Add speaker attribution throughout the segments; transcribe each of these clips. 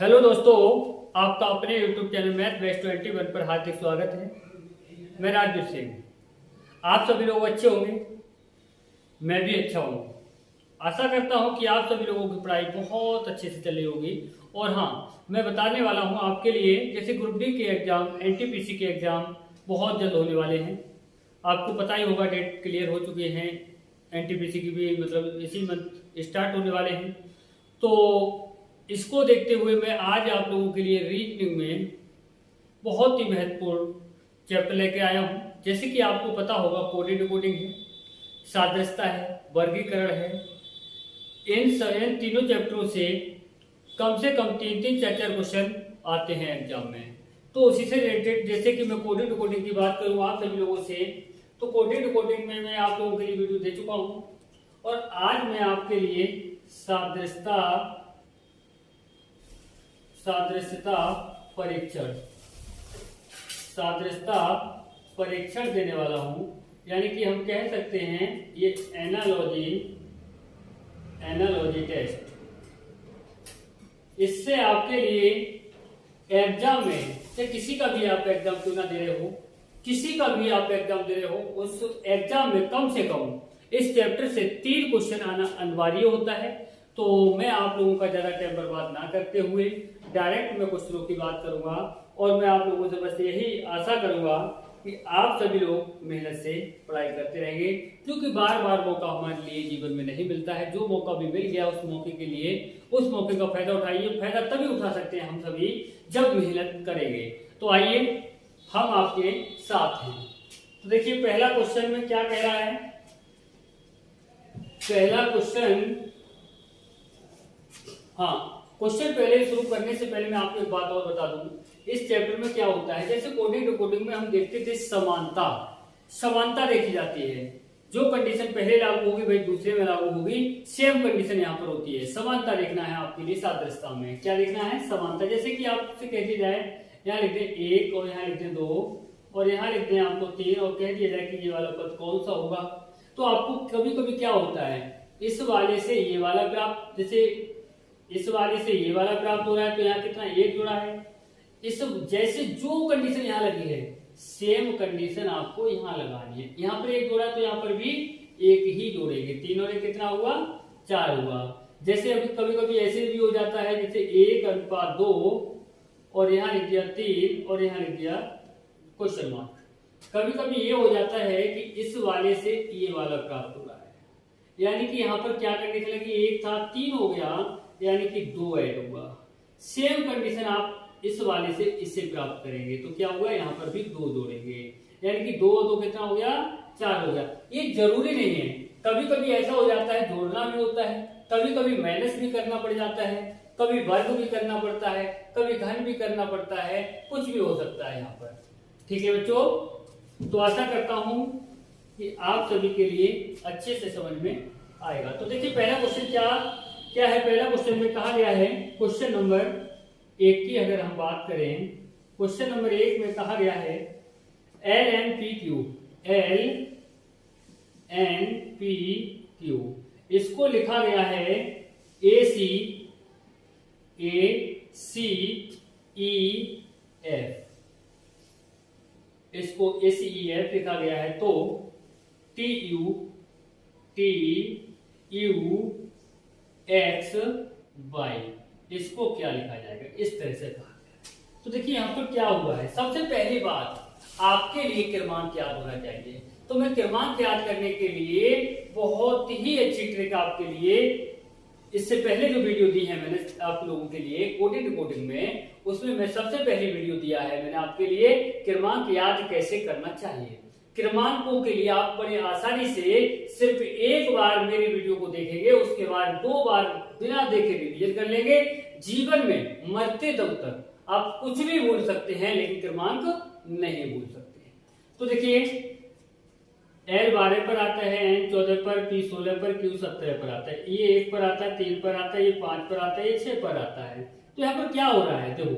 Speaker 1: Hello दोस्तों, आपका अपने YouTube चैनल मैथ बेस्ट 21 पर हार्दिक स्वागत है। मैं राजवीर सिंह। आप सभी लोग अच्छे होंगे, मैं भी अच्छा हूँ। आशा करता हूँ कि आप सभी लोगों की पढ़ाई बहुत अच्छे से चली होगी। और हाँ, मैं बताने वाला हूँ आपके लिए, जैसे ग्रुप डी के एग्जाम, एनटीपीसी के एग्जाम बहुत जल्द होने वाले हैं। आपको पता ही होगा, डेट क्लियर हो चुके हैं। एनटीपीसी की भी मतलब इसी मंथ स्टार्ट होने वाले हैं। तो इसको देखते हुए मैं आज आप लोगों के लिए रीजनिंग में बहुत ही महत्वपूर्ण चैप्टर लेके आया हूँ। जैसे कि आपको पता होगा, कोडिंग डिकोडिंग है, सादृश्यता है, वर्गीकरण है। इन तीनों चैप्टरों से कम तीन तीन चार चार क्वेश्चन आते हैं एग्जाम में। तो उसी से रिलेटेड, जैसे कि मैं कोडिंग डिकोडिंग की बात करूँ आप सभी लोगों से, तो कोडिंग डिकोडिंग में मैं आप लोगों के लिए वीडियो दे चुका हूँ। और आज मैं आपके लिए सादृश्यता परीक्षण देने वाला हूं। यानी कि हम कह सकते हैं ये एनालॉजी टेस्ट। इससे आपके लिए एग्जाम में से किसी का भी आप एग्जाम क्यों ना दे रहे हो, किसी का भी आप एग्जाम दे रहे हो, उस एग्जाम में कम से कम इस चैप्टर से 3 क्वेश्चन आना अनिवार्य होता है। तो मैं आप लोगों का ज्यादा टाइम बर्बाद ना करते हुए डायरेक्ट मैं क्वेश्चनों की बात करूंगा। और मैं आप लोगों से बस यही आशा करूंगा कि आप सभी लोग मेहनत से पढ़ाई करते रहेंगे, क्योंकि बार बार मौका हमारे लिए जीवन में नहीं मिलता है। जो मौका भी मिल गया उस मौके के लिए, उस मौके का फायदा उठाइए। फायदा तभी उठा सकते हैं हम सभी जब मेहनत करेंगे। तो आइए, हम आपके साथ हैं। तो देखिए, पहला क्वेश्चन में क्या कह रहा है। पहला क्वेश्चन, क्वेश्चन पहले शुरू करने से पहले मैं आपको एक बात और बता दूं, इस चैप्टर में क्या होता है। जैसे कोडिंग डिकोडिंग में हम देखते थे समानता देखी जाती है। जो कंडीशन पहले लागू होगी वही दूसरे में लागू होगी, सेम कंडीशन यहाँ पर होती है। समानता देखना है आपके लिए सादृश्यता में। क्या देखना है? समानता। जैसे कि आपसे कह दिया जाए, यहाँ लिख दें 1 और यहाँ लिख दें 2 और यहाँ लिख दें आपको 3 और कह दिया जाए कि ये वाला पद कौन सा होगा। तो आपको कभी कभी क्या होता है, इस वाले से ये वाला प्राप्त, जैसे इस वाले से ये वाला प्राप्त हो रहा है, तो यहाँ कितना 1 जुड़ा है। इस जैसे जो कंडीशन यहाँ लगी है, सेम कंडीशन आपको यहाँ लगानी है। यहाँ पर 1 जोड़ा है तो यहाँ पर भी 1 ही जोड़ेंगे। 3 और 1 कितना हुआ? 4 हुआ। जैसे अभी कभी कभी ऐसे भी हो जाता है, जैसे 1:2 और यहाँ लिख दिया 3 और यहाँ लिख दिया क्वेश्चन मार्क। कभी कभी ये हो जाता है कि इस वाले से ये वाला प्राप्त हो रहा है, यानी कि यहाँ पर क्या कंडीशन लगी, 1 था 3 हो गया, यानी कि 2 ऐड हुआ। सेम कंडीशन आप इस वाले से इससे प्राप्त करेंगे तो क्या हुआ, यहाँ पर भी 2 जोड़ेंगे, यानी कि 2 और 2 कितना हो गया? 4 हो गया। ये जरूरी नहीं है, कभी कभी ऐसा हो जाता है जोड़ना भी होता है, कभी कभी माइनस भी करना पड़ जाता है, कभी वर्ग भी करना पड़ता है, कभी घन भी करना पड़ता है, कुछ भी हो सकता है यहाँ पर। ठीक है बच्चों, तो आशा करता हूं कि आप सभी के लिए अच्छे से समझ में आएगा। तो देखिए, पहला क्वेश्चन क्या है। पहला क्वेश्चन में कहा गया है, क्वेश्चन नंबर 1 की अगर हम बात करें, क्वेश्चन नंबर 1 में कहा गया है LNPQ, इसको लिखा गया है ACEF, इसको ACEF लिखा गया है। तो TUXY, इसको क्या लिखा जाएगा? इस तरह से कहा गया है। तो देखिए, यहाँ पर क्या हुआ है। सबसे पहली बात, आपके लिए क्रमांक याद होना चाहिए। तो मैं क्रमांक याद करने के लिए बहुत ही अच्छी ट्रिक आपके लिए, इससे पहले जो वीडियो दी है मैंने आप लोगों के लिए कोडिंग डिकोडिंग में, उसमें मैं सबसे पहली वीडियो दिया है मैंने आपके लिए, क्रमांक याद कैसे करना चाहिए। क्रमांकों के लिए आप बड़े आसानी से सिर्फ एक बार मेरी वीडियो को देखेंगे, उसके बाद 2 बार बिना देखे रिवीजन कर लेंगे। जीवन में मरते दम तक आप कुछ भी बोल सकते हैं, लेकिन क्रमांक नहीं भूल सकते। तो देखिए, L 12 पर आता है, N 14 पर, P 16 पर, Q 17 पर आता है, ये 1 पर आता है, 3 पर आता है, ये 5 पर आता है, ये 6 पर आता है। तो यहाँ पर क्या हो रहा है, देखो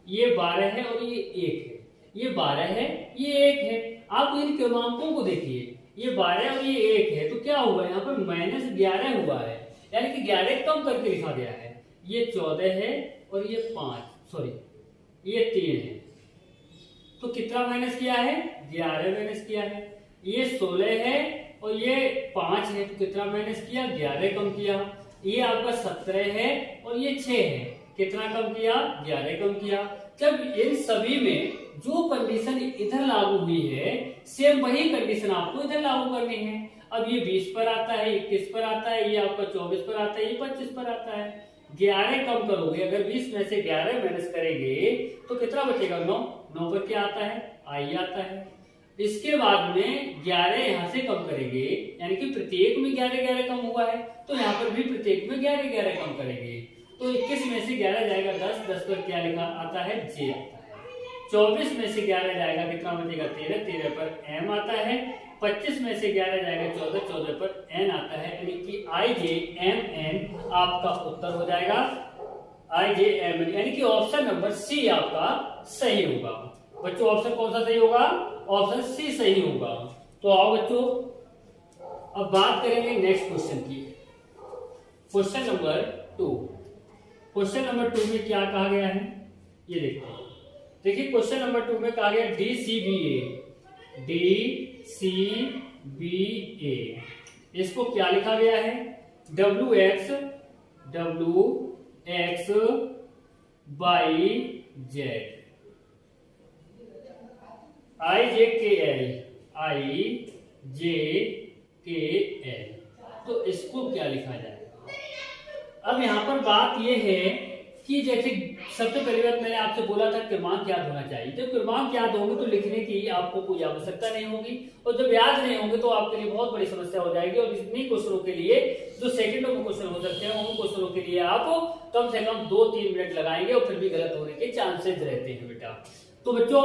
Speaker 1: ये 12 है और ये 1 है, ये 12 है, ये 1 है। आप इन क्रमांकों को देखिए, ये 12 और ये 1 है, तो क्या हुआ यहाँ पर -11 हुआ है, यानी कि 11 कम करके लिखा गया है। ये 14 है और ये 5, सॉरी ये 3 है। तो कितना माइनस किया है? 11 माइनस किया है। ये 16 है और ये 5 है, तो कितना माइनस किया? 11 कम किया। ये आपका 17 है और ये 6 है, कितना कम किया? 11 कम किया। जब इन सभी में जो कंडीशन इधर लागू हुई है, सेम वही कंडीशन आपको इधर लागू करनी है। अब ये 20 पर आता है, 21 पर आता है, ये आपका 24 पर आता है, ये 25 पर आता है। 11 कम करोगे, अगर 20 में से 11 माइनस करेंगे तो कितना बचेगा? 9। 9 पर क्या आता है? आई आता है। इसके बाद में 11 यहां से कम करेंगे, यानी कि प्रत्येक में 11 कम हुआ है, तो यहाँ पर भी प्रत्येक में 11 कम करेंगे। तो 21 में से 11 जाएगा 10, 10 पर क्या लिखा आता है? जे आता है। 24 में से 11 जाएगा, कितना बचेगा? 13, 13 पर एम आता है। 25 में से 11 जाएगा 14, 14 पर एन आता है, यानी कि आई जे एम एन आपका उत्तर हो जाएगा। आई जे एम एन, यानी कि ऑप्शन नंबर सी आपका सही होगा। बच्चों ऑप्शन कौन सा सही होगा? ऑप्शन सी सही होगा। तो आओ बच्चों, अब बात करेंगे नेक्स्ट क्वेश्चन की। Question number 2। क्वेश्चन नंबर 2 में क्या कहा गया है, ये देखते हैं। देखिए क्वेश्चन नंबर 2 में कहा गया DCBA, DCBA, इसको क्या लिखा गया है? WX by Z, IJKL। तो इसको क्या लिखा जाएगा? अब यहाँ पर बात यह है कि जैसे सबसे पहली बात मैंने आपसे बोला था क्रमांक याद होना चाहिए। जब क्रमांक याद होंगे तो लिखने की आपको कोई आवश्यकता नहीं होगी, और जब याद नहीं होंगे तो आपके लिए बहुत बड़ी समस्या हो जाएगी। और इतनी क्वेश्चनों के लिए जो सेकंडों में क्वेश्चन हो सकते हैं, उन क्वेश्चनों के लिए आप कम से कम 2-3 मिनट लगाएंगे और फिर भी गलत होने के चांसेस रहते हैं बेटा। तो बच्चों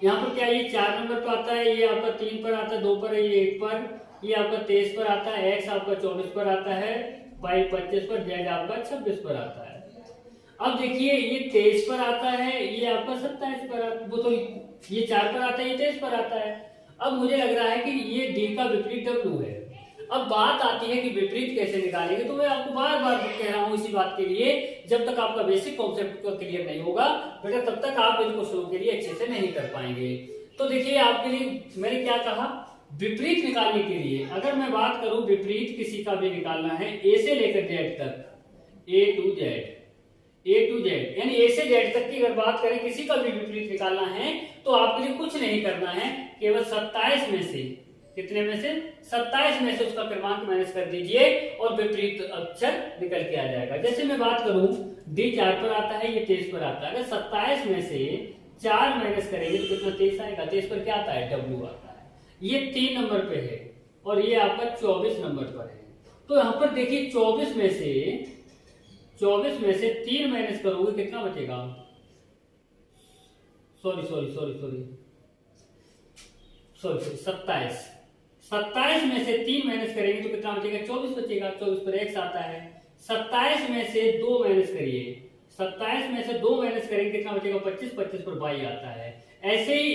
Speaker 1: यहाँ पर क्या, ये 4 नंबर पर आता है, ये आपका 3 पर आता है, 2 पर है, ये 1 पर, ये आपका 23 पर आता है, एक्स आपका 24 पर आता है, वाई 25 पर, जेड आपका 26 पर आता है। अब देखिए ये 23 पर आता है, ये आपका 27 पर आता है, वो तो ये 4 पर आता है, ये 23 पर आता है। अब मुझे लग रहा है कि ये डी का विपरीत डब्ल्यू है। अब बात आती है कि विपरीत कैसे निकालेंगे, तो मैं आपको बार बार कह रहा हूं इसी बात के लिए, जब तक आपका बेसिक कॉन्सेप्ट क्लियर नहीं होगा बेटा, तब तक आप इन क्वेश्चनों के लिए अच्छे से नहीं कर पाएंगे। तो देखिए आपके लिए मैंने क्या कहा, विपरीत निकालने के लिए अगर मैं बात करूं, विपरीत किसी का भी निकालना है ए से लेकर जेड तक, ए टू जेड, यानी ए से जेड तक की अगर बात करें, किसी का भी विपरीत निकालना है तो आपके लिए कुछ नहीं करना है, केवल 27 में से, कितने में से? 27 में से उसका क्रमांक माइनस कर दीजिए और विपरीत अक्षर निकल के आ जाएगा। जैसे मैं बात करूं, डी 4 पर आता है, ये 23 पर आता है। अगर 27 में से 4 माइनस करेंगे तो कितना? 23 आएगा। 23 पर क्या आता है? डब्ल्यू आता है। ये 3 नंबर पे है और ये आपका 24 नंबर पर है। तो यहां पर देखिए 24 में से 3 माइनस करोगे, कितना बचेगा? सॉरी 27 में से 3 माइनस करेंगे तो कितना बचेगा? 24 बचेगा। 24 पर एक्स आता है। 27 में से 2 माइनस करिए, 27 में से 2 माइनस करेंगे कितना बचेगा? 25, 25 पर वाई आता है। ऐसे ही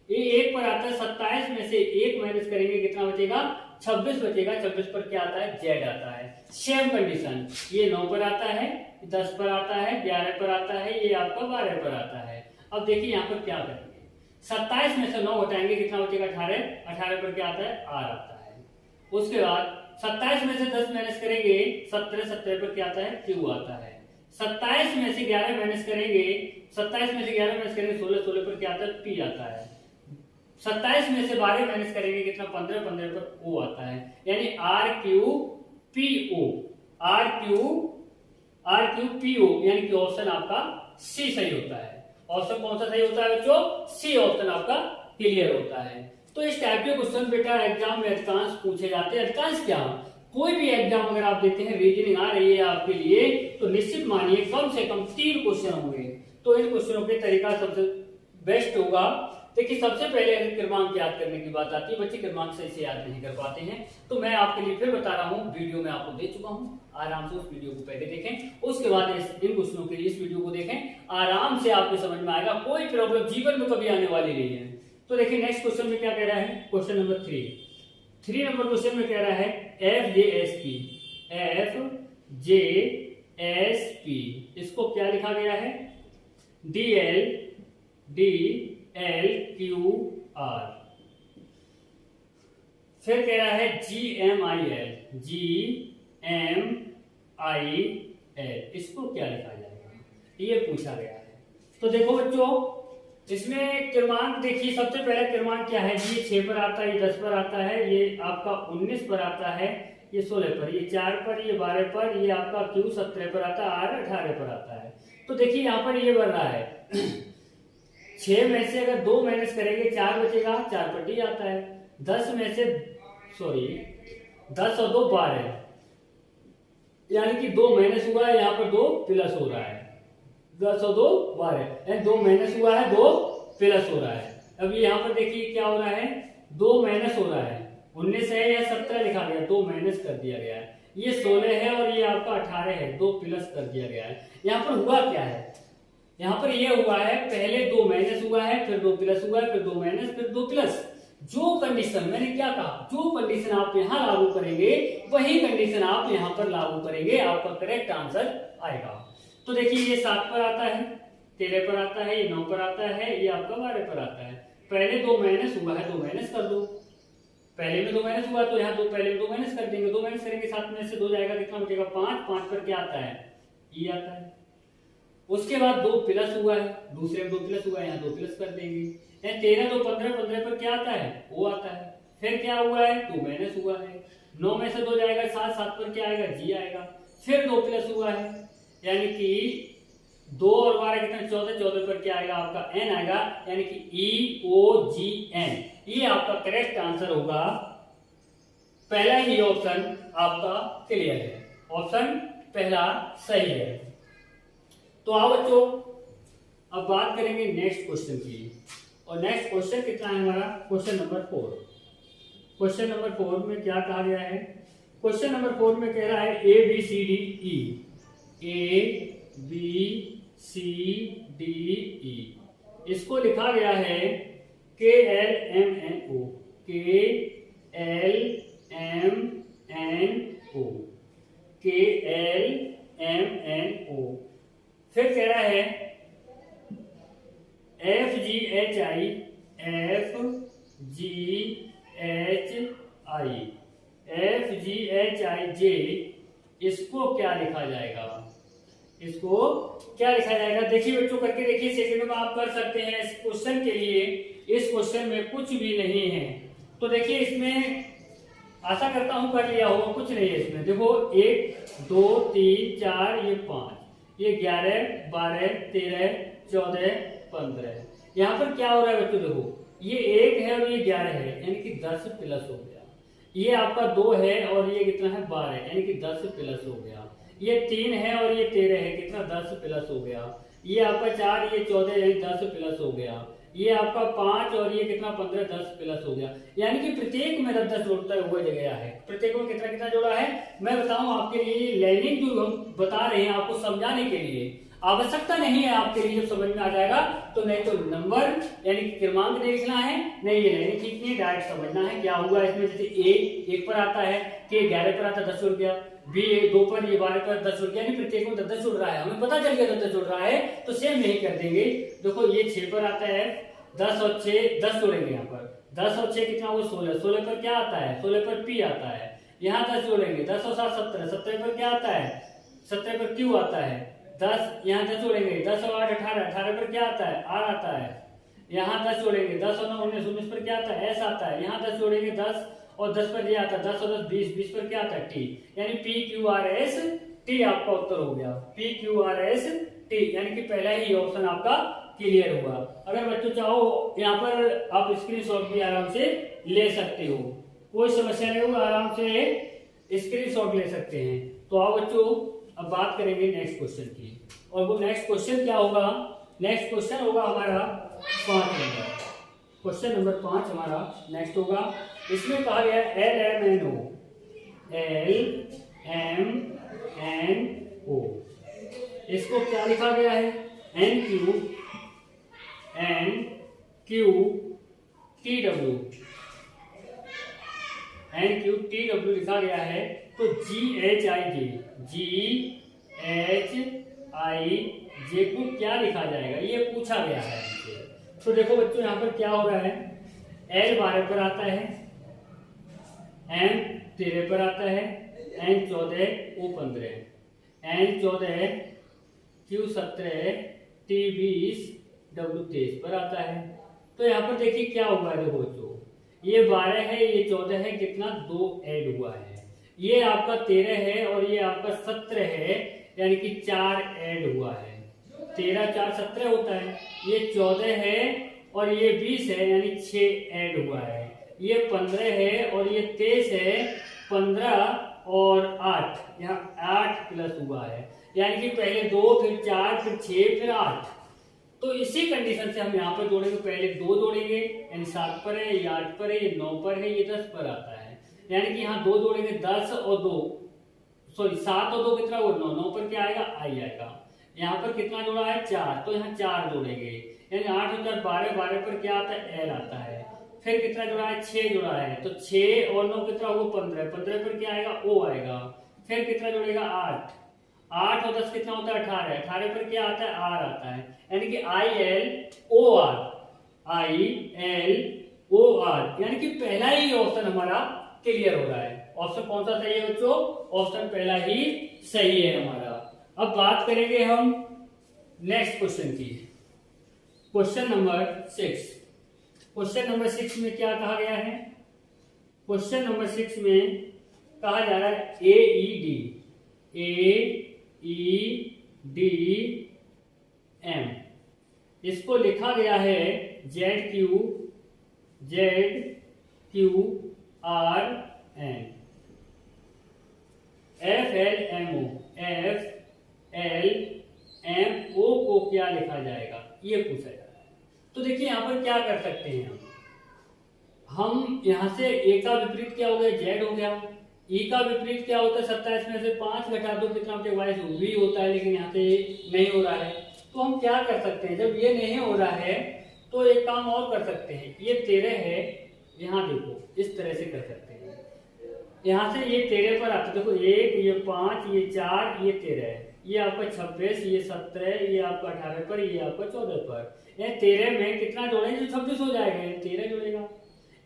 Speaker 1: एक पर आता है, 27 में से 1 माइनस करेंगे कितना बचेगा? 26 बचेगा। 26 पर क्या आता है? जेड आता है। सेम कंडीशन, ये 9 पर आता है, 10 पर आता है, 11 पर आता है, ये आपका 12 पर आता है। अब देखिए यहाँ पर क्या करेंगे, 27 में से 9 हटाएंगे, कितना बचेगा? 18। 18 पर क्या आता है? आर आता है। उसके बाद 27 में से 10 माइनस करेंगे, 17। 17 पर क्या आता है? क्यू आता है। 27 में से 11 माइनस करेंगे, 27 में से 11 माइनस करेंगे 16। 16 पर क्या आता है? पी आता है। 27 में से 12 माइनस करेंगे, कितना? 15। 15 पर ओ आता है, यानी R Q P O, R Q P O, यानी कि ऑप्शन आपका सी सही होता है। ऑप्शन कौन सा सही होता है बच्चों? सी ऑप्शन आपका क्लियर होता है। तो इस टाइप के क्वेश्चन बेटा एग्जाम में अधिकांश पूछे जाते हैं। अधिकांश क्या, कोई भी एग्जाम अगर आप देते हैं, रीजनिंग आ रही है आपके लिए, तो निश्चित मानिए कम से कम 3 क्वेश्चन होंगे। तो इन क्वेश्चनों के तरीका सबसे बेस्ट होगा। देखिए सबसे पहले अगर क्रमांक याद करने की बात आती है, बच्चे क्रमांक सही से याद नहीं कर पाते हैं, तो मैं आपके लिए फिर बता रहा हूँ, वीडियो में आपको दे चुका हूँ, आराम से उस वीडियो को पहले देखें, उसके बाद इन क्वेश्चनों के लिए इस वीडियो को देखें, आराम से आपको समझ में आएगा, कोई प्रॉब्लम जीवन में कभी आने वाली नहीं है। तो देखिए नेक्स्ट क्वेश्चन में क्या कह रहा है, क्वेश्चन नंबर 3 नंबर क्वेश्चन में कह रहा है FJS की, FJS SP, इसको क्या लिखा गया है, DL DLQR। फिर कह रहा है GMIL GMIL, इसको क्या लिखा जाएगा, ये पूछा गया है। तो देखो बच्चों, इसमें क्रमांक देखिए, सबसे पहला क्रमांक क्या है, ये 6 पर आता है, ये 10 पर आता है, ये आपका 19 पर आता है, ये 16 पर, ये 4 पर, ये 12 पर, ये आपका Q 17 पर आता है, R 18 पर आता है। तो देखिए यहाँ पर ये बन रहा है 6 में से अगर 2 माइनस करेंगे 4 बचेगा, 4 पर D आता है। 10 में से 10 और 2 12, यानी कि 2 माइनस हुआ है, यहाँ पर 2 प्लस हो रहा है। 10 और 2 12, यानी 2 माइनस हुआ है, 2 प्लस हो रहा है। अब यहाँ पर देखिए क्या हो रहा है, 2 माइनस हो रहा है, 19 है या 17 लिखा गया, 2 माइनस कर दिया गया है। ये 16 है और ये आपका 18 है, 2 प्लस कर दिया गया है। यहाँ पर हुआ क्या है, यहाँ पर ये हुआ है, पहले 2 माइनस हुआ है, फिर 2 प्लस हुआ है, फिर 2 माइनस, फिर 2 प्लस। जो कंडीशन मैंने क्या कहा, जो कंडीशन आप यहाँ लागू करेंगे वही कंडीशन आप यहाँ पर लागू करेंगे, आपका करेक्ट आंसर आएगा। तो देखिए ये 7 पर आता है, 13 पर आता है, ये 9 पर आता है, ये आपका 12 पर आता है। पहले 2 माइनस हुआ है, 2 माइनस कर दो, पहले में 2 माइनस हुआ तो यहाँ 2 पहले में 2 माइनस कर देंगे, 2 माइनस करेंगे 7 में से 2 जाएगा, कितना बचेगा 5, 5 पर क्या आता है, ये आता है। उसके बाद 2 प्लस हुआ है, दूसरे में 2 प्लस हुआ है, यहाँ 2 प्लस कर देंगे, 13 2 15, 15 पर क्या आता है, वो आता है। फिर क्या हुआ है, 2 माइनस हुआ है, 9 में से 2 जाएगा 7, 7 पर क्या आएगा, G आएगा। फिर 2 प्लस हुआ है, यानी कि 2 और 12 कितना 14, 14 पर क्या आएगा आपका N आएगा, यानी कि EOGN। ये आपका करेक्ट आंसर होगा, पहला ही ऑप्शन आपका क्लियर है, ऑप्शन पहला सही है। तो आओ बच्चों, अब बात करेंगे नेक्स्ट क्वेश्चन की, और नेक्स्ट क्वेश्चन कितना है हमारा, क्वेश्चन नंबर 4। क्वेश्चन नंबर 4 में क्या कहा गया है, क्वेश्चन नंबर 4 में कह रहा है ABCDE, ABCDE, इसको लिखा गया है KLMNO, KLMNO, KLMNO। फिर कह रहा है FGHI, FGHI, FGHIJ, इसको क्या लिखा जाएगा, इसको क्या लिखा जाएगा। देखिए बच्चों, करके देखिए, सेकंड में आप कर सकते हैं। इस क्वेश्चन के लिए, इस क्वेश्चन में कुछ भी नहीं है, तो देखिए इसमें आशा करता हूं कर लिया होगा, कुछ नहीं है इसमें। देखो 1 2 3 4, ये 5, ये 11 12 13 14 15, यहाँ पर क्या हो रहा है बच्चों, देखो ये 1 है और ये 11 है, यानी कि 10 प्लस हो गया। ये आपका 2 है और ये कितना है 12, यानी कि 10 प्लस हो गया। ये 3 है और ये 13 है, कितना 10 प्लस हो गया। ये आपका 4, ये 14, यानी 10 प्लस हो गया। ये आपका 5 और ये कितना 15, 10 प्लस हो गया। यानी कि प्रत्येक में 10 जोड़ता हुआ गया है, प्रत्येक में कितना कितना जोड़ा है। मैं बताऊं आपके लिए, लाइनिंग जो हम बता रहे हैं आपको समझाने के लिए, आवश्यकता नहीं है आपके लिए, जब समझ में आ जाएगा तो नहीं तो नंबर यानी कि क्रमांक नहीं लिखना है, नहीं ये लाइनिंग खींचनी है, डायरेक्ट समझना है क्या हुआ इसमें। जैसे A 1 पर आता है, K 11 पर आता है, 10 जुड़ गया, B 2 पर, ये 12 पर 10 जुड़ गया, यानी प्रत्येक में 10 जुड़ रहा है, हमें पता चल गया 10 जुड़ रहा है, तो सेम नहीं कर देंगे। देखो ये 6 पर आता है, 10 और 6 10 जोड़ेंगे, यहाँ पर 10 और 6 कितना हुआ 16, 16 पर क्या आता है, 16 पर P आता है, यहाँ 10 जोड़ेंगे, 10 और 7 17, 17 पर क्या आता है, 17 पर Q आता है, 10 यहाँ 10 जोड़ेंगे, 10 और 8 18, 18 पर क्या आता है R आता है, यहाँ 10 जोड़ेंगे, 10 और 9 19, 19 पर क्या आता है S आता है, यहाँ 10 जोड़ेंगे, 10 और 10 पर ये आता है, 10 और 10 20, 20 पर क्या आता है T, यानी PQRS T आपका उत्तर हो गया, PQRS T, यानी कि पहला ही ऑप्शन आपका क्लियर हुआ। अगर बच्चों चाहो यहाँ पर आप स्क्रीनशॉट भी आराम से ले सकते हो, कोई समस्या नहीं होगा, आराम से स्क्रीनशॉट ले सकते हैं। तो आओ बच्चों, अब बात करेंगे नेक्स्ट क्वेश्चन की, और वो नेक्स्ट क्वेश्चन क्या होगा, नेक्स्ट क्वेश्चन होगा हमारा 5 नंबर, क्वेश्चन नंबर 5 हमारा नेक्स्ट होगा। इसमें कहा गया LMNO, LMNO, इसको क्या लिखा गया है NQTW लिखा गया है। तो GHIJ HIJ को क्या लिखा जाएगा, ये पूछा गया है हमसे। तो देखो बच्चों यहाँ पर क्या हो रहा है, L 12 पर आता है, M 13 पर आता है, N 14, O 15, N 14, Q 17, T 20, W 23 पर आता है। तो यहाँ पर देखिए क्या हुआ है, देखो बच्चों ये 12 है, ये 14 है, कितना 2 ऐड हुआ है, ये आपका 13 है और ये आपका 17 है, यानी कि 4 ऐड हुआ है। 13 4 17 होता है, ये 14 है और ये 20 है, यानी 6 ऐड हुआ है। ये 15 है और ये 23 है, 15 और 8, यहाँ 8 प्लस हुआ है, यानी कि पहले 2 फिर 4 फिर 6 फिर 8। तो इसी कंडीशन से हम यहाँ पर जोड़ेंगे, पहले 2 जोड़ेंगे, यानी 7 पर है, ये 8 पर है, ये 9 पर है, ये 10 पर आता है, यानी कि यहाँ 2 जोड़ेंगे, 10 और 2 सॉरी 7 और 2 कितना, वो 9, 9 पर क्या आएगा, आई आएगा। यहाँ पर कितना जोड़ा है, 4, तो यहाँ 4 जोड़ेंगे, यानी 8 और 4 12, 12 पर क्या आता है, एल आता है। फिर कितना जोड़ा है, 6 जोड़ा है, तो 6 और 9 कितना होगा, 15, 15 पर क्या आएगा, ओ आएगा। फिर कितना जोड़ेगा, 8, 8 और 10 कितना होता है, 18, 18 पर क्या आता है, आर आता है, यानी कि ILOR, ILOR, यानी कि पहला ही ऑप्शन हमारा क्लियर हो रहा है। ऑप्शन कौन सा सही है बच्चों, ऑप्शन पहला ही सही है हमारा। अब बात करेंगे हम नेक्स्ट क्वेश्चन की, क्वेश्चन नंबर 6। क्वेश्चन नंबर 6 में क्या कहा गया है, क्वेश्चन नंबर 6 में कहा जा रहा है AEDM, इसको लिखा गया है ZQRN, FLMO को क्या लिखा जाएगा, ये पूछा जा रहा है। तो देखिए यहाँ पर क्या कर सकते हैं हम यहाँ से A का विपरीत क्या हो गया, Z हो गया, E का विपरीत क्या होता है, 27 में से 5 घटा दो, कितना V होता है, लेकिन यहाँ पे नहीं हो रहा है। तो हम क्या कर सकते हैं, जब ये नहीं हो रहा है तो एक काम और कर सकते हैं, ये 13 है, यहाँ देखो इस तरह से कर सकते हैं, यहाँ से ये 13 पर आता है, देखो 1, ये 5, ये 4, ये 13 है, ये आपका 26, ये 17, ये आपका 18 पर, ये आपका 14 पर, ये 13 में कितना जोड़ेंगे, 26 हो जाएगा, ये 13 जोड़ेगा।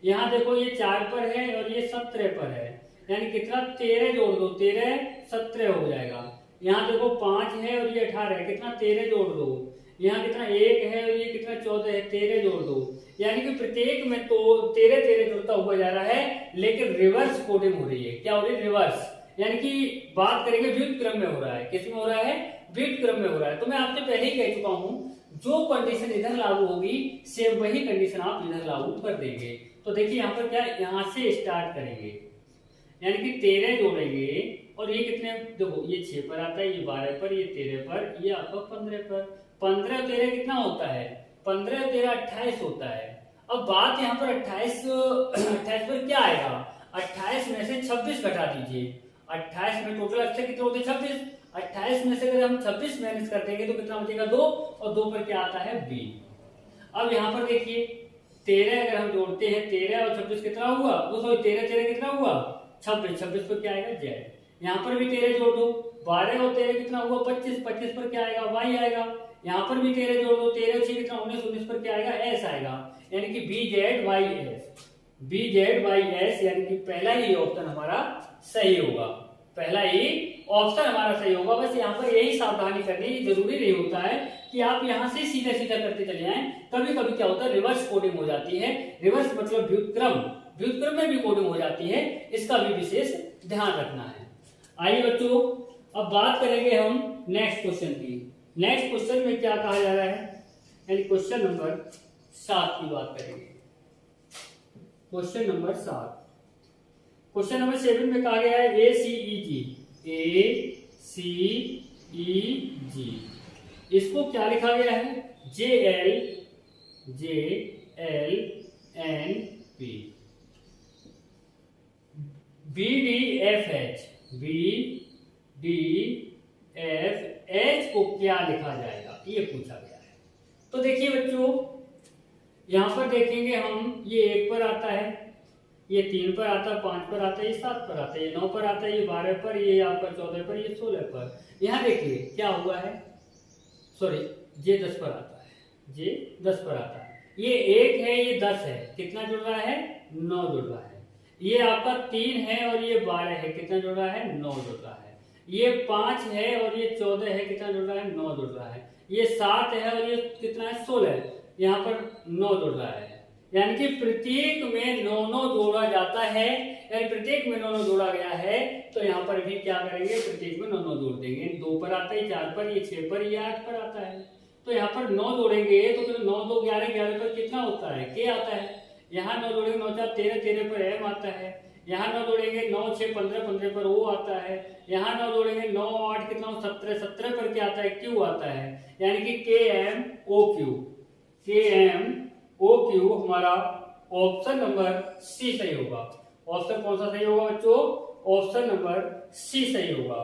Speaker 1: यहाँ देखो ये 4 पर है और ये 17 पर है, यानी कितना 13 जोड़ दो, 13 17 हो जाएगा। यहाँ देखो 5 है और ये 18 है, कितना 13 जोड़ दो, यहाँ कितना 1 है और ये कितना 14 है, 13 जोड़ दो, यानी कि प्रत्येक में तो 13 13 जुड़ता हुआ जा रहा है, लेकिन रिवर्स कोडिंग हो रही है। क्या हो रही है, रिवर्स, यानी कि बात करेंगे व्युत्क्रम क्रम में हो रहा है, किस में हो रहा है, व्युत्क्रम क्रम में हो रहा है। तो मैं आपसे पहले ही कह चुका हूं, जो कंडीशन इधर लागू होगी सेम वही कंडीशन आप इधर लागू कर देंगे। तो देखिए यहाँ पर क्या, यहाँ से स्टार्ट करेंगे, यानी कि 13 जोड़ेंगे और ये कितने, देखो ये 6 पर आता है, ये 12 पर, ये 13 पर, ये आपका 15 पर, 15 13 कितना होता है, 15 13 28 होता है। अब बात यहाँ पर 28 पर क्या आएगा, 28 में से 26 घटा दीजिए, 28 में टोटल अक्षर कितने होते हैं, 26, 28 में से अगर हम 26 माइनस कर देंगे तो कितना बचेगा, 2, और 2 पर क्या आता है, B। अब यहाँ पर देखिए 13 अगर हम जोड़ते हैं, 13 और 26 कितना हुआ, वो सॉरी 13 13 कितना हुआ, 26, 26 पर क्या आएगा, Z। यहाँ पर भी 13 जोड़ दो, 12 और 13 कितना हुआ, 25, 25 पर क्या आएगा, Y आएगा। यहाँ पर भी 13 जोड़ दो, 13 6 कितना 19, 19 पर क्या आएगा, S आएगा, यानी कि BZYS, BZYS, यानी कि पहला ही ऑप्शन हमारा सही होगा, पहला ही ऑप्शन हमारा सही होगा। बस यहाँ पर यही सावधानी करनी, जरूरी नहीं होता है कि आप यहाँ से सीधा सीधा करते चले जाएं, कभी कभी क्या होता है रिवर्स कोडिंग हो जाती है, रिवर्स मतलब व्युत्क्रम, व्युत्क्रम में भी कोडिंग हो जाती है, इसका भी विशेष ध्यान रखना है। आइए बच्चों अब बात करेंगे हम नेक्स्ट क्वेश्चन की। नेक्स्ट क्वेश्चन में क्या कहा जा रहा है, यानी क्वेश्चन नंबर 7 की बात करेंगे। क्वेश्चन नंबर 7, क्वेश्चन नंबर 7 में कहा गया है ACEG, इसको क्या लिखा गया है, JLNP, BDFH को क्या लिखा जाएगा, ये पूछा गया है। तो देखिए बच्चों यहाँ पर देखेंगे हम, ये 1 पर आता है, ये 3 पर आता है, 5 पर आता है, ये 7 पर आता है, ये 9 पर आता है, ये 12 पर, ये आपका 14 पर, ये 16 पर। यहाँ देखिए क्या हुआ है, सॉरी जे 10 पर आता है, जे 10 पर आता है। ये 1 है, ये 10 है, कितना जुड़ रहा है, 9 जुड़ रहा है। ये आपका 3 है और ये 12 है, कितना जुड़ रहा है, 9 जुड़ रहा है। ये 5 है और ये 14 है, कितना जुड़ रहा है, 9 जुड़ रहा है। ये 7 है और ये कितना है, 16 है, यहाँ पर 9 जुड़ रहा है। यानी कि प्रत्येक में 9 जोड़ा जाता है, यानी प्रत्येक में 9 जोड़ा गया है। तो यहाँ पर भी क्या करेंगे, प्रत्येक में 9 जोड़ देंगे। 2 पर आता है, 4 पर, ये 6 पर, ये 8 पर आता है। तो यहाँ पर 9 जोड़ेंगे तो फिर 9 2 11, 11 पर कितना होता है, के आता है। यहाँ 9 जोड़ेंगे, 9 4 13, 13 पर एम आता है। यहाँ 9 जोड़ेंगे, 9 6 15, 15 पर ओ आता है। यहाँ 9 जोड़ेंगे, 9 8 कितना, 17, 17 पर क्या आता है, क्यू आता है। यानी कि के एम ओ क्यू, के एम ओ क्यू हमारा ऑप्शन नंबर सी सही होगा। ऑप्शन कौन सा सही होगा बच्चों, ऑप्शन नंबर सी सही होगा।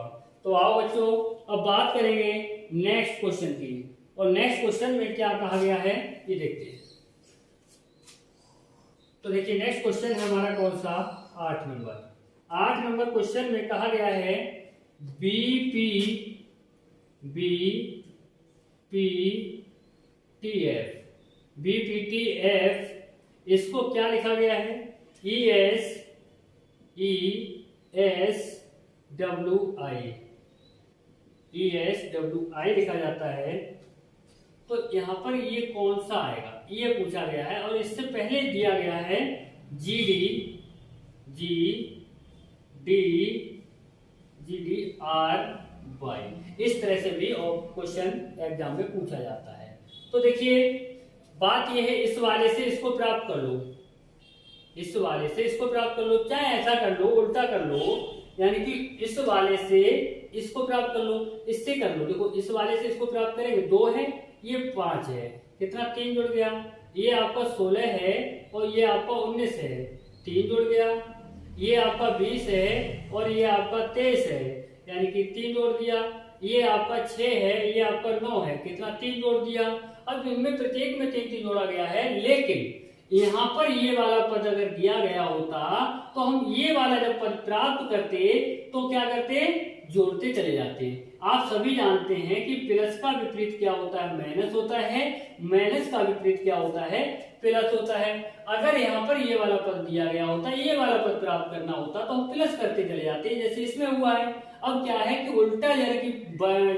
Speaker 1: तो आओ बच्चों अब बात करेंगे नेक्स्ट क्वेश्चन की, और नेक्स्ट क्वेश्चन में क्या कहा गया है ये देखते हैं। तो देखिए नेक्स्ट क्वेश्चन है हमारा कौन सा, 8 नंबर। 8 नंबर क्वेश्चन में कहा गया है बीपी बीपीटीएफ, बीपीटीएफ इसको क्या लिखा गया है, ESWI लिखा जाता है। तो यहाँ पर ये कौन सा आएगा, ये पूछा गया है। और इससे पहले दिया गया है GDRY, इस तरह से भी क्वेश्चन एग्जाम में पूछा जाता है। तो देखिए बात यह है, इस वाले से इसको प्राप्त कर लो, इस वाले से इसको प्राप्त कर लो, चाहे ऐसा कर लो, उल्टा कर लो, यानी कि इस वाले से इसको प्राप्त कर लो, इससे कर लो। देखो इस वाले से इसको प्राप्त करेंगे, 2 है, ये 5 है, कितना 3 जुड़ गया। ये आपका 16 है और ये आपका 19 है, 3 जुड़ गया। ये आपका 20 है और ये आपका 23 है, यानी कि 3 जोड़ दिया। ये आपका 6 है, ये आपका 9 है, कितना 3 जोड़ दिया। अब इनमें प्रत्येक में 3 जोड़ा गया है, लेकिन यहाँ पर ये वाला पद अगर दिया गया होता तो हम ये वाला जब पद प्राप्त करते तो क्या करते, जोड़ते चले जाते। आप सभी जानते हैं कि प्लस का विपरीत क्या होता है, माइनस होता है, माइनस का विपरीत क्या होता है, प्लस होता है। अगर यहाँ पर ये वाला पद दिया गया होता, ये वाला पद प्राप्त करना होता तो हम प्लस करते चले जाते, जैसे इसमें हुआ है। अब क्या है कि उल्टा, यानी कि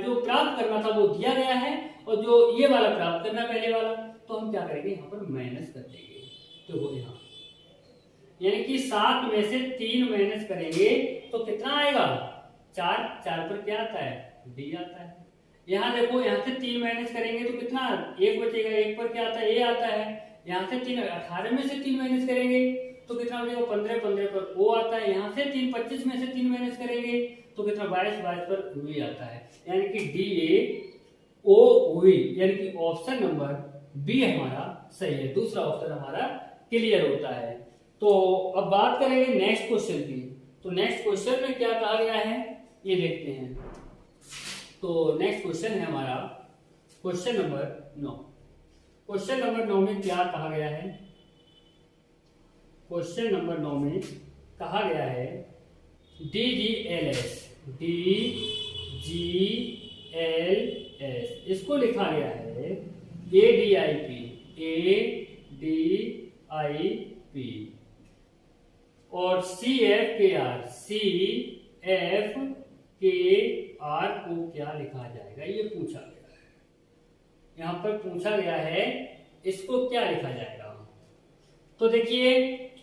Speaker 1: जो प्राप्त करना था वो दिया गया है और जो ये वाला प्राप्त करना पहले वाला, तो हम क्या करेंगे, यहाँ पर माइनस कर देंगे। तो वो यहाँ यानी कि 7 में से 3 माइनस करेंगे तो कितना आएगा, 4। 4 पर क्या आता है, डी आता है। यहाँ देखो, यहाँ से 3 माइनस करेंगे तो कितना 1 बचेगा, 1 पर क्या आता है, ए आता है। यहाँ से 3, 18 में से 3 माइनस करेंगे तो कितना बचेगा, 15। 15 पर ओ आता है। यहाँ से 3, 25 में से 3 माइनस करेंगे तो कितना, 22। 22 पर वी आता है, यानी कि DAOV, यानी कि ऑप्शन नंबर बी हमारा सही है। दूसरा ऑप्शन हमारा क्लियर होता है। तो अब बात करेंगे नेक्स्ट क्वेश्चन की। तो नेक्स्ट क्वेश्चन में क्या कहा गया है ये देखते हैं। तो नेक्स्ट क्वेश्चन है हमारा क्वेश्चन नंबर 9। क्वेश्चन नंबर 9 में क्या कहा गया है, क्वेश्चन नंबर 9 में कहा गया है DGLS, इसको लिखा गया है ADIP और CFKR को क्या लिखा जाएगा, ये पूछा गया है। यहाँ पर पूछा गया है इसको क्या लिखा जाएगा। तो देखिए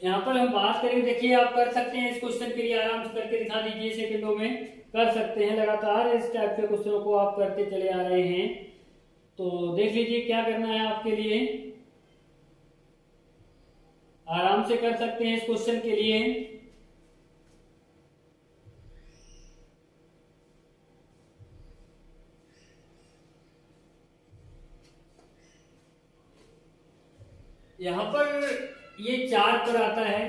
Speaker 1: यहाँ पर हम बात करेंगे, देखिए आप कर सकते हैं इस क्वेश्चन के लिए, आराम से करके दिखा दीजिए, सेकंडों में कर सकते हैं। लगातार इस टाइप के क्वेश्चनों को आप करते चले आ रहे हैं। तो देख लीजिए क्या करना है आपके लिए, आराम से कर सकते हैं इस क्वेश्चन के लिए। यहां पर ये 4 पर आता है,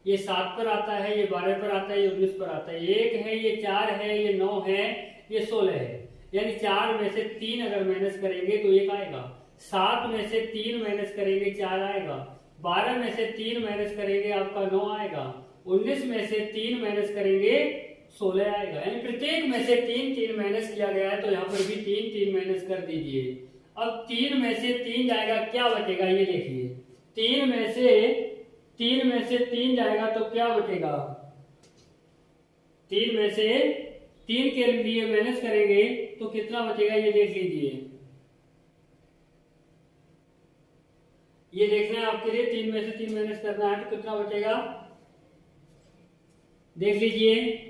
Speaker 1: ये 7 पर आता है, ये 12 पर आता है, ये 19 पर आता है। 1 है, ये 4 है, ये 9 है, ये 16 है। यानी 4 में से 3 अगर माइनस करेंगे तो 1 आएगा। 7 में से 3 माइनस करेंगे 4 आएगा। 12 में से 3 माइनस करेंगे आपका 9 आएगा, 19 में से 3 माइनस करेंगे 16 आएगा। यानी प्रत्येक में से 3 माइनस किया गया है, तो यहाँ पर भी 3 माइनस कर दीजिए। अब 3 में से 3 जाएगा, क्या बचेगा ये देखिए। 3 में से 3 जाएगा तो क्या बचेगा, 3 में से 3 के लिए माइनस करेंगे तो कितना बचेगा ये देख लीजिए। ये देखना है आपके लिए, 3 में से 3 माइनस करना है तो कितना बचेगा देख लीजिए।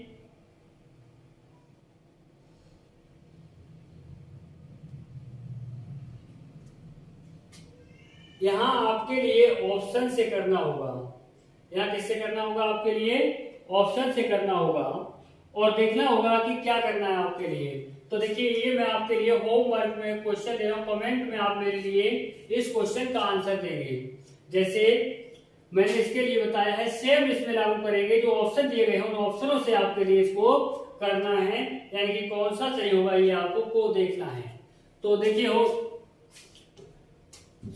Speaker 1: यहां आपके लिए ऑप्शन से करना होगा, यहां किससे करना होगा, आपके लिए ऑप्शन से करना होगा और देखना होगा कि क्या करना है आपके लिए। तो देखिए ये मैं आपके लिए होमवर्क में क्वेश्चन दे रहा हूं, कमेंट में आप मेरे लिए इस क्वेश्चन का आंसर देंगे। जैसे मैंने इसके लिए बताया है, सेम इसमें लागू करेंगे, जो ऑप्शन दिए गए हैं उन ऑप्शनों से आपके लिए इसको करना है, यानी कि कौन सा सही होगा ये आपको देखना है। तो देखिए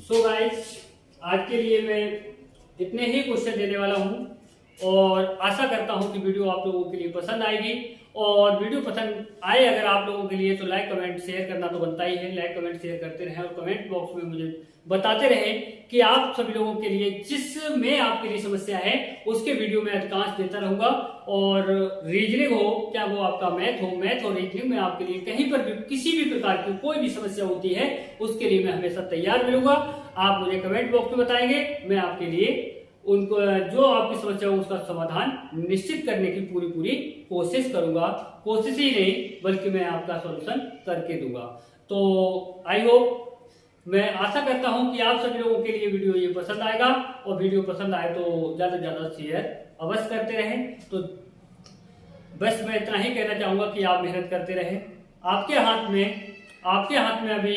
Speaker 1: सो गाइस, आज के लिए मैं इतने ही क्वेश्चन देने वाला हूं और आशा करता हूं कि वीडियो आप लोगों के लिए पसंद आएगी। और वीडियो पसंद आए अगर आप लोगों के लिए तो लाइक कमेंट शेयर करना तो बनता ही है। लाइक कमेंट शेयर करते रहें और कमेंट बॉक्स में मुझे बताते रहें कि आप सभी लोगों के लिए जिसमें आपके लिए समस्या है उसके वीडियो में अधिकांश देता रहूंगा। और रीजनिंग हो, क्या वो आपका मैथ और रीजनिंग में आपके लिए कहीं पर भी किसी भी प्रकार की कोई भी समस्या होती है उसके लिए मैं हमेशा तैयार मिलूंगा। आप मुझे कमेंट बॉक्स में बताएंगे, मैं आपके लिए उनको जो आपकी समस्या हो उसका समाधान निश्चित करने की पूरी कोशिश करूंगा। कोशिश ही नहीं बल्कि मैं आपका सॉल्यूशन करके दूंगा। तो आई होप, मैं आशा करता हूं कि आप सभी लोगों के लिए वीडियो ये पसंद आएगा और वीडियो पसंद आए तो ज्यादा से ज्यादा शेयर अवश्य करते रहें। तो बस मैं इतना ही कहना चाहूंगा कि आप मेहनत करते रहें। आपके हाथ में अभी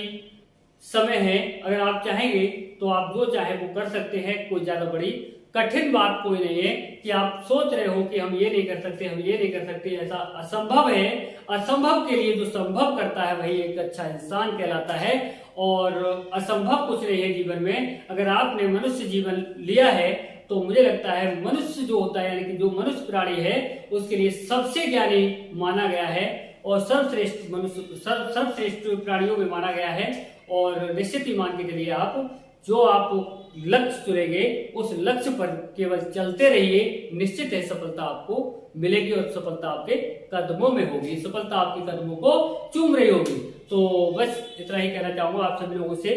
Speaker 1: समय है, अगर आप चाहेंगे तो आप जो चाहे वो कर सकते हैं। कोई ज्यादा बड़ी कठिन बात कोई नहीं है कि आप सोच रहे हो कि हम ये नहीं कर सकते, हम ये नहीं कर सकते, ऐसा असंभव है। असंभव के लिए जो संभव करता है वही एक अच्छा इंसान कहलाता है। और असंभव कुछ नहीं है जीवन में। अगर आपने मनुष्य जीवन लिया है तो मुझे लगता है मनुष्य जो होता है, यानी कि जो मनुष्य प्राणी है, उसके लिए सबसे ज्ञानी माना गया है और सर्वश्रेष्ठ मनुष्य सर्वश्रेष्ठ प्राणियों में माना गया है। और निश्चित ही मान के चलिए, आप जो आप लक्ष्य चुनेंगे उस लक्ष्य पर केवल चलते रहिए, निश्चित है सफलता आपको मिलेगी और सफलता आपके कदमों में होगी, सफलता आपके कदमों को चूम रही होगी। तो बस इतना ही कहना चाहूंगा आप सभी लोगों से।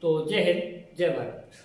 Speaker 1: तो जय हिंद, जय भारत।